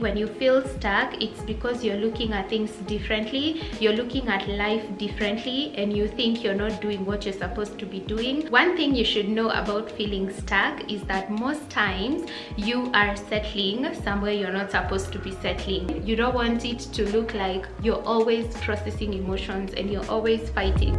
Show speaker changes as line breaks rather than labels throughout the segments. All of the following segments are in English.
When you feel stuck, it's because you're looking at things differently, you're looking at life differently, and you think you're not doing what you're supposed to be doing. One thing you should know about feeling stuck is that most times you are settling somewhere you're not supposed to be settling. You don't want it to look like you're always processing emotions and you're always fighting.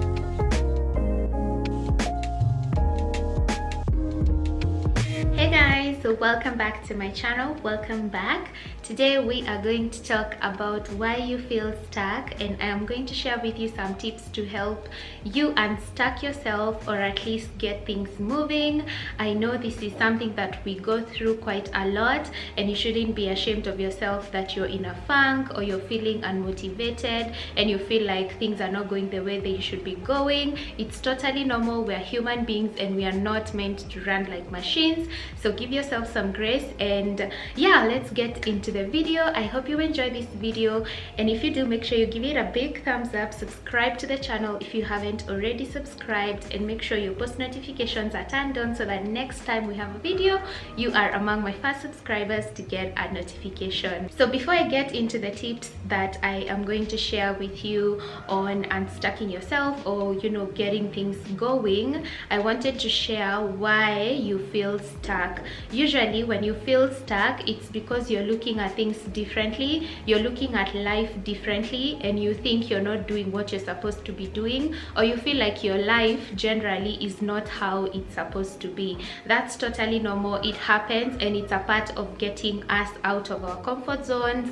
Hey guys, so welcome back to my channel. Welcome back. Today we are going to talk about why you feel stuck, and I am going to share with you some tips to help you unstuck yourself or at least get things moving. I know this is something that we go through quite a lot, and you shouldn't be ashamed of yourself that you're in a funk or you're feeling unmotivated and you feel like things are not going the way they should be going. It's totally normal. We're human beings and we are not meant to run like machines. So give yourself some grace, and yeah, let's get into the video. I hope you enjoy this video, and if you do, make sure you give it a big thumbs up, subscribe to the channel if you haven't already subscribed, and make sure your post notifications are turned on so that next time we have a video, you are among my first subscribers to get a notification. So before I get into the tips that I am going to share with you on unstucking yourself or getting things going, I wanted to share why you feel stuck. Usually when you feel stuck, it's because you're looking at things differently, you're looking at life differently, and you think you're not doing what you're supposed to be doing, or you feel like your life generally is not how it's supposed to be. That's totally normal. It happens, and it's a part of getting us out of our comfort zones.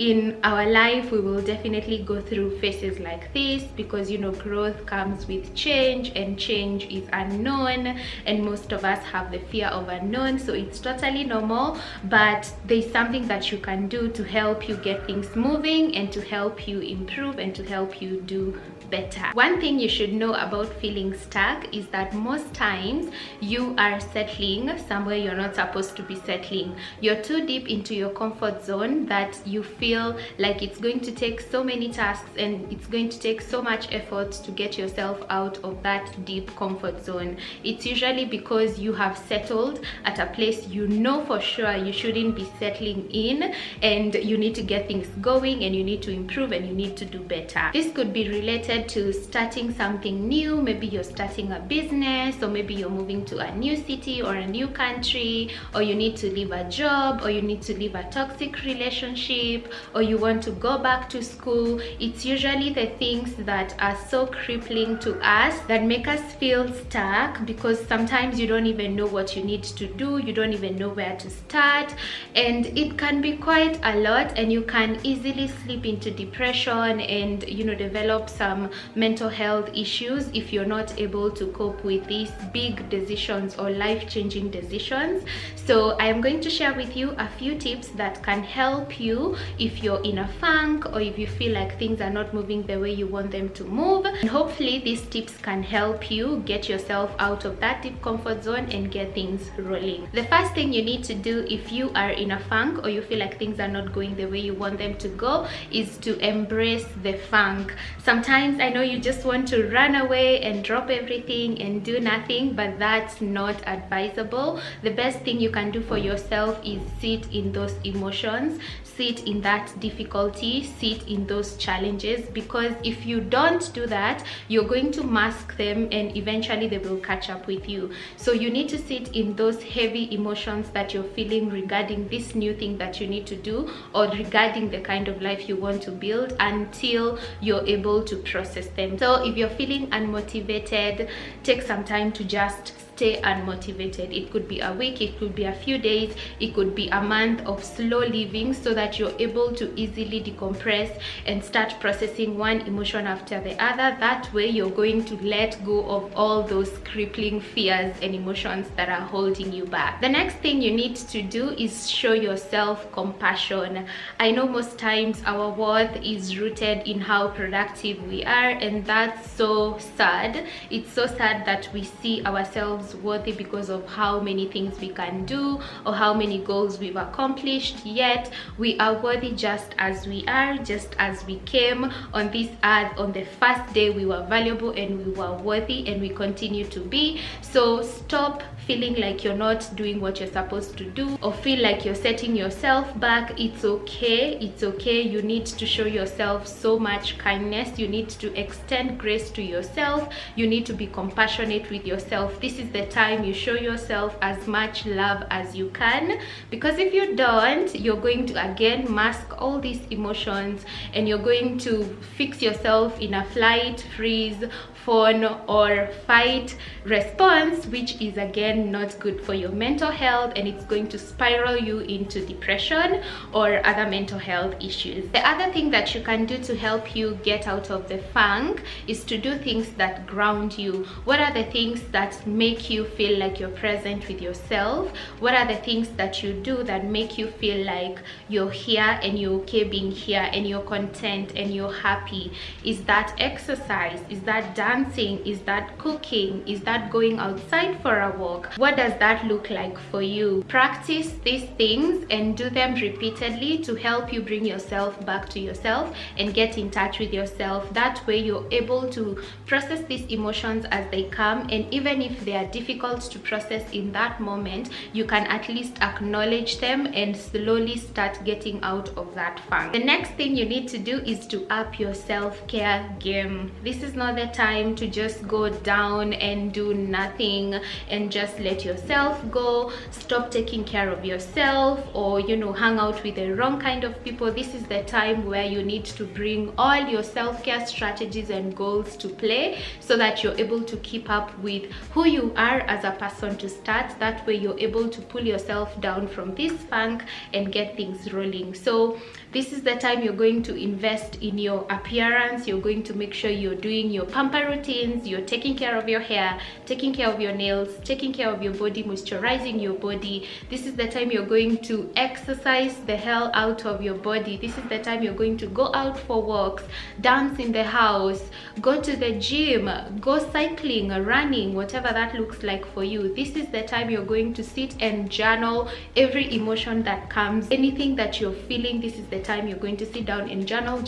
In our life, we will definitely go through phases like this because growth comes with change, and change is unknown, and most of us have the fear of unknown. So it's totally normal, but there's something that you can do to help you get things moving and to help you improve and to help you do better. One thing you should know about feeling stuck is that most times you are settling somewhere you're not supposed to be settling. You're too deep into your comfort zone that you feel like it's going to take so many tasks and it's going to take so much effort to get yourself out of that deep comfort zone. It's usually because you have settled at a place you know for sure you shouldn't be settling in, and you need to get things going and you need to improve and you need to do better. This could be related to starting something new. Maybe you're starting a business, or maybe you're moving to a new city or a new country, or you need to leave a job, or you need to leave a toxic relationship, or you want to go back to school. It's usually the things that are so crippling to us that make us feel stuck, because sometimes you don't even know what you need to do, you don't even know where to start, and it can be quite a lot, and you can easily slip into depression and develop some mental health issues if you're not able to cope with these big decisions or life-changing decisions. So I am going to share with you a few tips that can help you if you're in a funk or if you feel like things are not moving the way you want them to move, and hopefully these tips can help you get yourself out of that deep comfort zone and get things rolling. The first thing you need to do if you are in a funk or you feel like things are not going the way you want them to go is to embrace the funk. Sometimes I know you just want to run away and drop everything and do nothing, but that's not advisable. The best thing you can do for yourself is sit in those emotions, sit in that difficulty, sit in those challenges, because if you don't do that, you're going to mask them and eventually they will catch up with you. So you need to sit in those heavy emotions that you're feeling regarding this new thing that you need to do or regarding the kind of life you want to build until you're able to process them. So if you're feeling unmotivated, take some time to just stay unmotivated. It could be a week, it could be a few days, it could be a month of slow living, so that you're able to easily decompress and start processing one emotion after the other. That way you're going to let go of all those crippling fears and emotions that are holding you back. The next thing you need to do is show yourself compassion. I know most times our worth is rooted in how productive we are, and that's so sad. It's so sad that we see ourselves ourselves worthy because of how many things we can do or how many goals we've accomplished. Yet we are worthy just as we are, just as we came on this earth. On the first day we were valuable and we were worthy, and we continue to be. So stop feeling like you're not doing what you're supposed to do, or feel like you're setting yourself back. It's okay. It's okay. You need to show yourself so much kindness. You need to extend grace to yourself. You need to be compassionate with yourself. This is the time you show yourself as much love as you can, because if you don't, you're going to again mask all these emotions, and you're going to fix yourself in a flight, freeze, fawn, or fight response, which is again not good for your mental health, and it's going to spiral you into depression or other mental health issues. The other thing that you can do to help you get out of the funk is to do things that ground you. What are the things that make you feel like you're present with yourself? What are the things that you do that make you feel like you're here and you're okay being here and you're content and you're happy? Is that exercise? Is that dancing? Is that cooking? Is that going outside for a walk? What does that look like for you? Practice these things and do them repeatedly to help you bring yourself back to yourself and get in touch with yourself. That way you're able to process these emotions as they come, and even if they are difficult to process in that moment, you can at least acknowledge them and slowly start getting out of that funk. The next thing you need to do is to up your self-care game. This is not the time to just go down and do nothing and just let yourself go. Stop taking care of yourself, or hang out with the wrong kind of people. This is the time where you need to bring all your self-care strategies and goals to play, so that you're able to keep up with who you are as a person to start. That way you're able to pull yourself down from this funk and get things rolling. So this is the time you're going to invest in your appearance. You're going to make sure you're doing your pamper routines, you're taking care of your hair, taking care of your nails, taking care of your body, moisturizing your body. This is the time you're going to exercise the hell out of your body. This is the time you're going to go out for walks, dance in the house, go to the gym, go cycling, running, whatever that looks like for you. This is the time you're going to sit and journal every emotion that comes, anything that you're feeling. This is the time you're going to sit down and journal.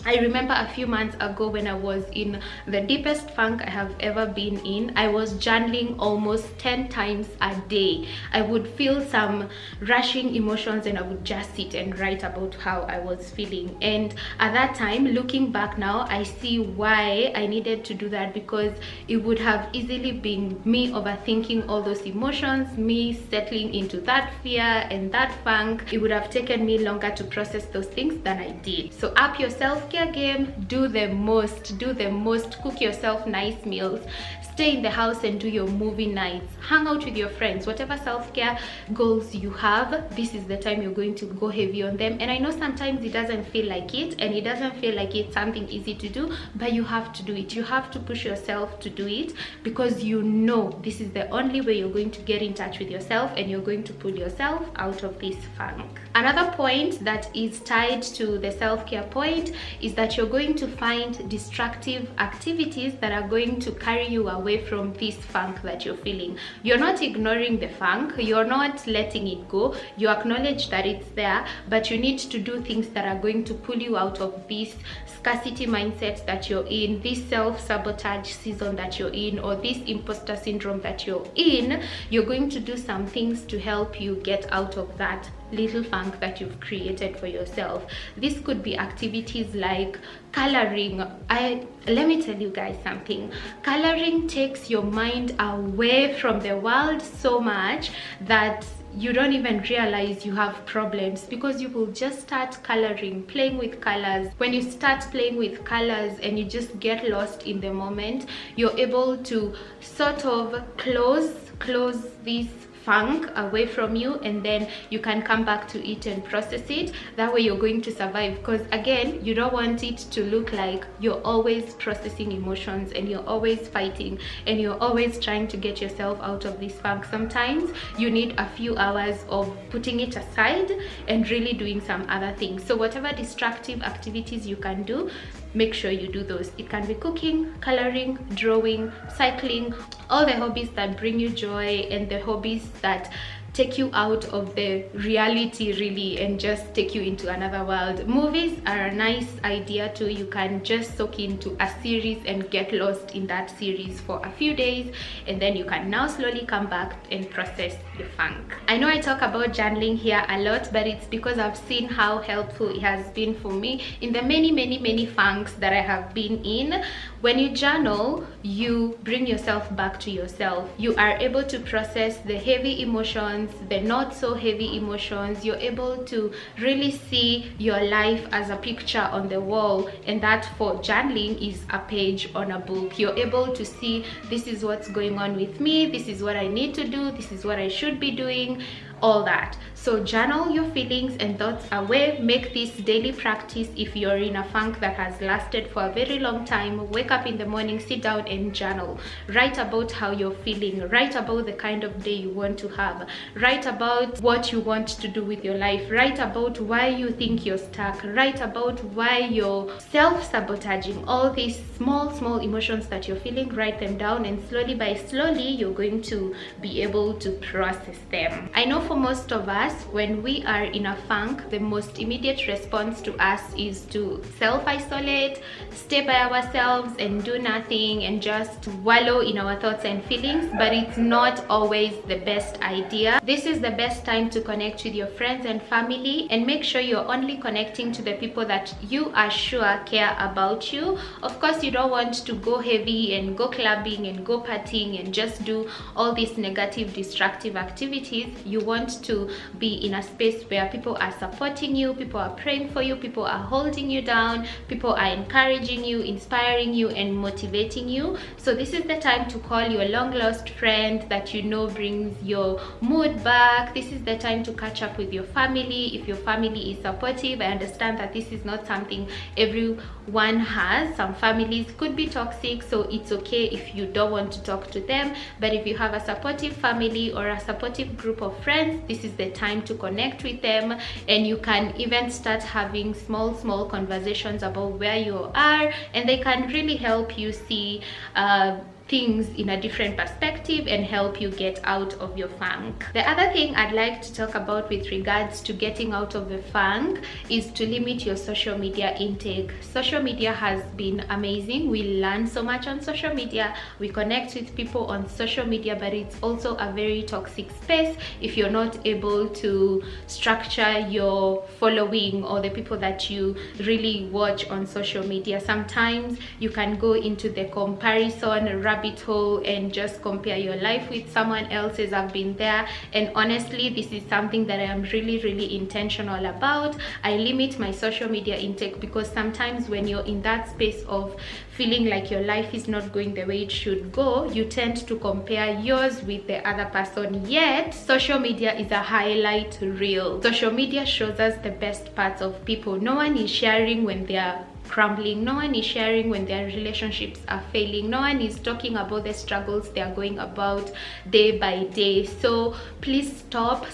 I remember a few months ago when I was in the deepest funk I have ever been in, I was journaling almost 10 times a day. I would feel some rushing emotions and I would just sit and write about how I was feeling. And at that time, looking back now, I see why I needed to do that, because it would have easily been me overthinking all those emotions, me settling into that fear and that funk. It would have taken me longer to process those things than I did. So up yourself game, do the most, cook yourself nice meals, stay in the house and do your movie nights, hang out with your friends. Whatever self-care goals you have, this is the time you're going to go heavy on them. And I know sometimes it doesn't feel like it, and it doesn't feel like it's something easy to do, but you have to do it. You have to push yourself to do it, because this is the only way you're going to get in touch with yourself and you're going to pull yourself out of this funk. Another point that is tied to the self-care point is that you're going to find destructive activities that are going to carry you away from this funk that you're feeling. You're not ignoring the funk, you're not letting it go, you acknowledge that it's there, but you need to do things that are going to pull you out of this scarcity mindset that you're in, this self-sabotage season that you're in, or this imposter syndrome that you're in. You're going to do some things to help you get out of that little funk that you've created for yourself. This could be activities like coloring. Let me tell you guys something. Coloring takes your mind away from the world so much that you don't even realize you have problems, because you will just start coloring, playing with colors. When you start playing with colors and you just get lost in the moment, you're able to sort of close this funk away from you, and then you can come back to it and process it. That way you're going to survive, because again, you don't want it to look like you're always processing emotions and you're always fighting and you're always trying to get yourself out of this funk. Sometimes you need a few hours of putting it aside and really doing some other things. So whatever destructive activities you can do, make sure you do those. It can be cooking, coloring, drawing, cycling, all the hobbies that bring you joy and the hobbies that take you out of the reality really and just take you into another world. Movies are a nice idea too. You can just soak into a series and get lost in that series for a few days, and then you can now slowly come back and process the funk. I know I talk about journaling here a lot, but it's because I've seen how helpful it has been for me in the many funks that I have been in. When you journal, you bring yourself back to yourself. You are able to process the heavy emotions, the not so heavy emotions. You're able to really see your life as a picture on the wall, and that for journaling is a page on a book. You're able to see, this is what's going on with me, this is what I need to do, this is what I should be doing, all that. So journal your feelings and thoughts away. Make this daily practice. If you're in a funk that has lasted for a very long time, wake up in the morning, sit down and journal. Write about how you're feeling, write about the kind of day you want to have, write about what you want to do with your life, write about why you think you're stuck, write about why you're self-sabotaging. All these small emotions that you're feeling, write them down, and slowly by slowly you're going to be able to process them. I know for most of us, when we are in a funk, the most immediate response to us is to self-isolate, stay by ourselves and do nothing and just wallow in our thoughts and feelings. But it's not always the best idea. This is the best time to connect with your friends and family, and make sure you're only connecting to the people that you are sure care about you. Of course, you don't want to go heavy and go clubbing and go partying and just do all these negative, destructive activities. You want to be in a space where people are supporting you, people are praying for you, people are holding you down, people are encouraging you, inspiring you and motivating you. So this is the time to call your long lost friend that you know brings your mood back. This is the time to catch up with your family. If your family is supportive, I understand that this is not something everyone has. Some families could be toxic, so it's okay if you don't want to talk to them. But if you have a supportive family or a supportive group of friends, this is the time to connect with them, and you can even start having small conversations about where you are, and they can really help you see things in a different perspective and help you get out of your funk. The other thing I'd like to talk about with regards to getting out of the funk is to limit your social media intake. Social media has been amazing. We learn so much on social media. We connect with people on social media, but it's also a very toxic space if you're not able to structure your following or the people that you really watch on social media. Sometimes you can go into the comparison rabbit hole and just compare your life with someone else's. I've been there, and honestly this is something that I am really intentional about. I limit my social media intake because sometimes when you're in that space of feeling like your life is not going the way it should go, you tend to compare yours with the other person. Yet social media is a highlight reel. Social media shows us the best parts of people. No one is sharing when they are crumbling. No one is sharing when their relationships are failing. No one is talking about the struggles they are going about day by day. So please stop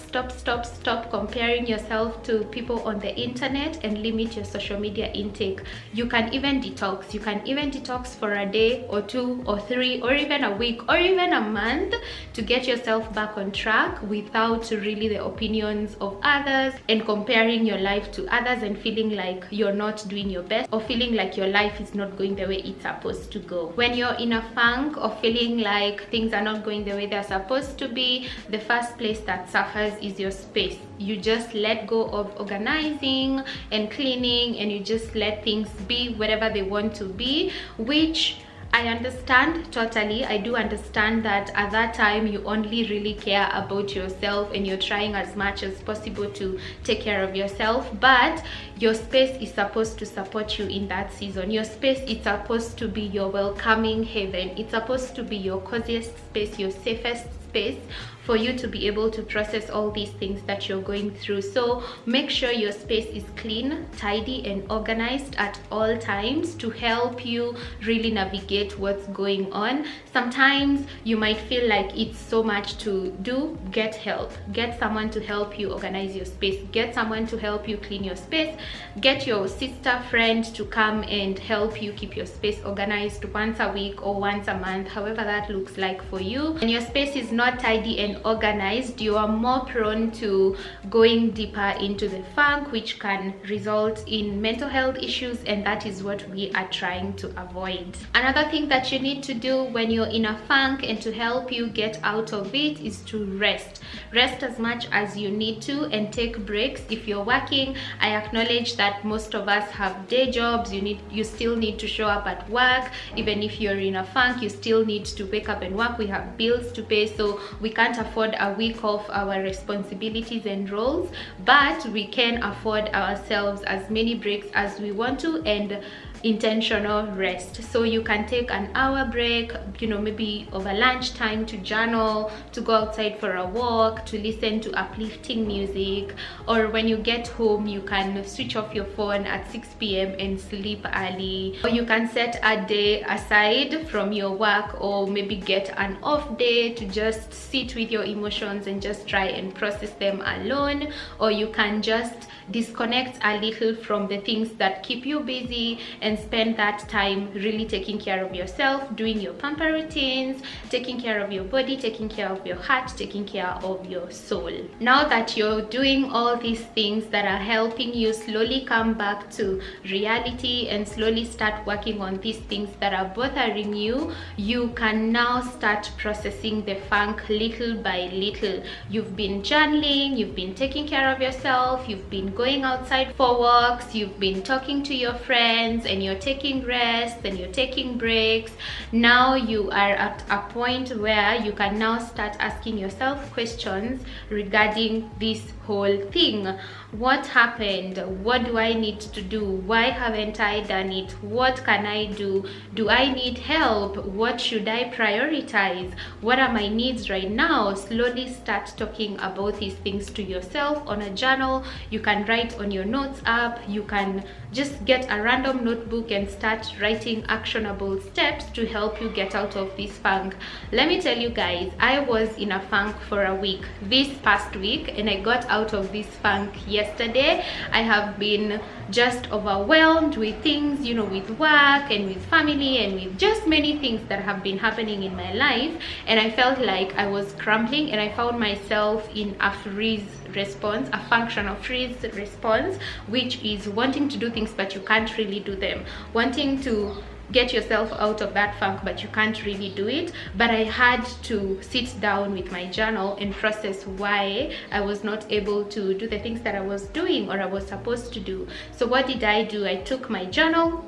comparing yourself to people on the internet and limit your social media intake. You can even detox. You can even detox for a day or 2 or 3 or even a week or even a month to get yourself back on track without really the opinions of others and comparing your life to others and feeling like you're not doing your best or feeling like your life is not going the way it's supposed to go. When you're in a funk or feeling like things are not going the way they're supposed to be, the first place that suffers is your space. You just let go of organizing and cleaning, and you just let things be whatever they want to be, which I understand totally. I do understand that at that time you only really care about yourself and you're trying as much as possible to take care of yourself, but your space is supposed to support you in that season. Your space is supposed to be your welcoming haven. It's supposed to be your coziest space, your safest space for you to be able to process all these things that you're going through. So make sure your space is clean, tidy, and organized at all times to help you really navigate what's going on. Sometimes you might feel like it's so much to do. Get help. Get someone to help you organize your space. Get someone to help you clean your space. Get your sister friend to come and help you keep your space organized once a week or once a month, however that looks like for you. When your space is not tidy and organized, you are more prone to going deeper into the funk, which can result in mental health issues, and that is what we are trying to avoid. Another thing that you need to do when you're in a funk and to help you get out of it is to rest. Rest as much as you need to and take breaks. If you're working, I acknowledge that most of us have day jobs. You still need to show up at work. Even if you're in a funk, you still need to wake up and work. We have bills to pay, so we can't afford a week off our responsibilities and roles, but we can afford ourselves as many breaks as we want to and intentional rest. So you can take an hour break, maybe over lunchtime, to journal, to go outside for a walk, to listen to uplifting music, or when you get home you can switch off your phone at 6 p.m. and sleep early, or you can set a day aside from your work, or maybe get an off day to just sit with your emotions and just try and process them alone, or you can just disconnect a little from the things that keep you busy and spend that time really taking care of yourself, doing your pamper routines, taking care of your body, taking care of your heart, taking care of your soul. Now that you're doing all these things that are helping you slowly come back to reality and slowly start working on these things that are bothering you, you can now start processing the funk little by little. You've been journaling, you've been taking care of yourself, you've been going outside for walks, you've been talking to your friends, and you're taking rests and you're taking breaks. Now you are at a point where you can now start asking yourself questions regarding this whole thing. What happened? What do I need to do? Why haven't I done it? What can I do? Do I need help? What should I prioritize? What are my needs right now? Slowly start talking about these things to yourself on a journal. You can write on your notes app. You can just get a random notebook and start writing actionable steps to help you get out of this funk. Let me tell you guys, I was in a funk for a week this past week, and I got out of this funk yesterday. I have been just overwhelmed with things, with work and with family and with just many things that have been happening in my life, and I felt like I was crumbling, and I found myself in a freeze response, a functional freeze response, which is wanting to do things but you can't really do them, wanting to get yourself out of that funk but you can't really do it. But I had to sit down with my journal and process why I was not able to do the things that I was doing or I was supposed to do. So what did I do? I took my journal,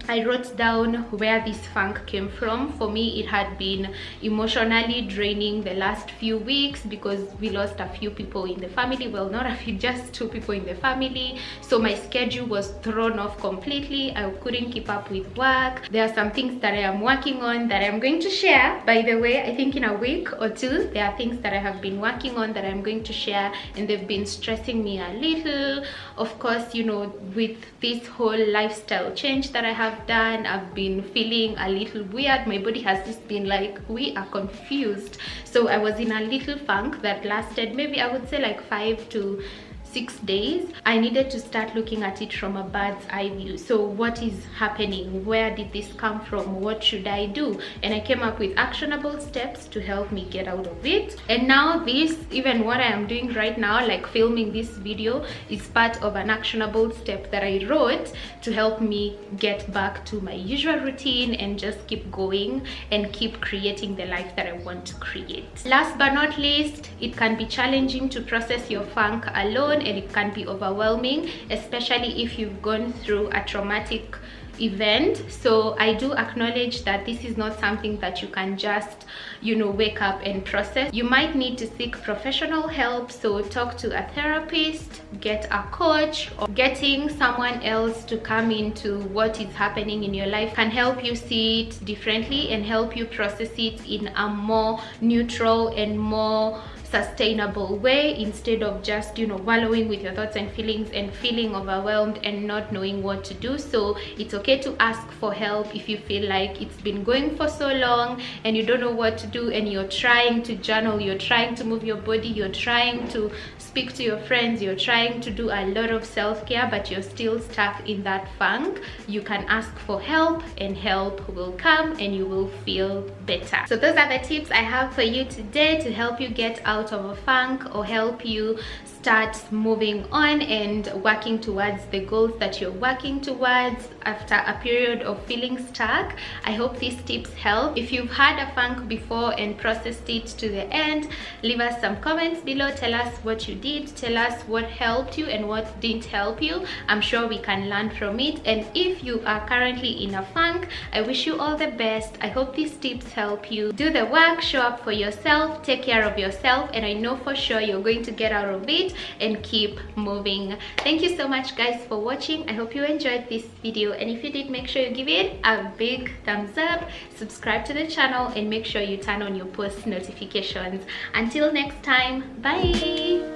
I wrote down where this funk came from. For me, it had been emotionally draining the last few weeks because we lost a few people in the family. Well, not a few, just 2 people in the family. So my schedule was thrown off completely. I couldn't keep up with work. There are some things that I am working on that I'm going to share. By the way, I think in a week or 2, there are things that I have been working on that I'm going to share, and they've been stressing me a little. Of course, with this whole lifestyle change that I have done, I've been feeling a little weird. My body has just been like, we are confused. So I was in a little funk that lasted maybe, I would say, like 5 to 6 days. I needed to start looking at it from a bird's eye view. So what is happening? Where did this come from? What should I do? And I came up with actionable steps to help me get out of it. And now this, even what I am doing right now, like filming this video, is part of an actionable step that I wrote to help me get back to my usual routine and just keep going and keep creating the life that I want to create. Last but not least, it can be challenging to process your funk alone, and it can be overwhelming, especially if you've gone through a traumatic event. So I do acknowledge that this is not something that you can just wake up and process. You might need to seek professional help. So talk to a therapist, get a coach, or getting someone else to come into what is happening in your life can help you see it differently and help you process it in a more neutral and more sustainable way, instead of just, you know, wallowing with your thoughts and feelings and feeling overwhelmed and not knowing what to do. So it's okay to ask for help if you feel like it's been going for so long and you don't know what to do, and you're trying to journal, you're trying to move your body, you're trying to speak to your friends, you're trying to do a lot of self-care, but you're still stuck in that funk. You can ask for help and help will come and you will feel better. So those are the tips I have for you today to help you get out of a funk or help you start moving on and working towards the goals that you're working towards after a period of feeling stuck. I hope these tips help. If you've had a funk before and processed it to the end, leave us some comments below. Tell us what you did, tell us what helped you and what didn't help you. I'm sure we can learn from it. And if you are currently in a funk, I wish you all the best. I hope these tips help you. Do the work, show up for yourself, take care of yourself, and I know for sure you're going to get out of it and keep moving. Thank you so much guys for watching. I hope you enjoyed this video, and if you did, make sure you give it a big thumbs up, subscribe to the channel, and make sure you turn on your post notifications. Until next time, bye.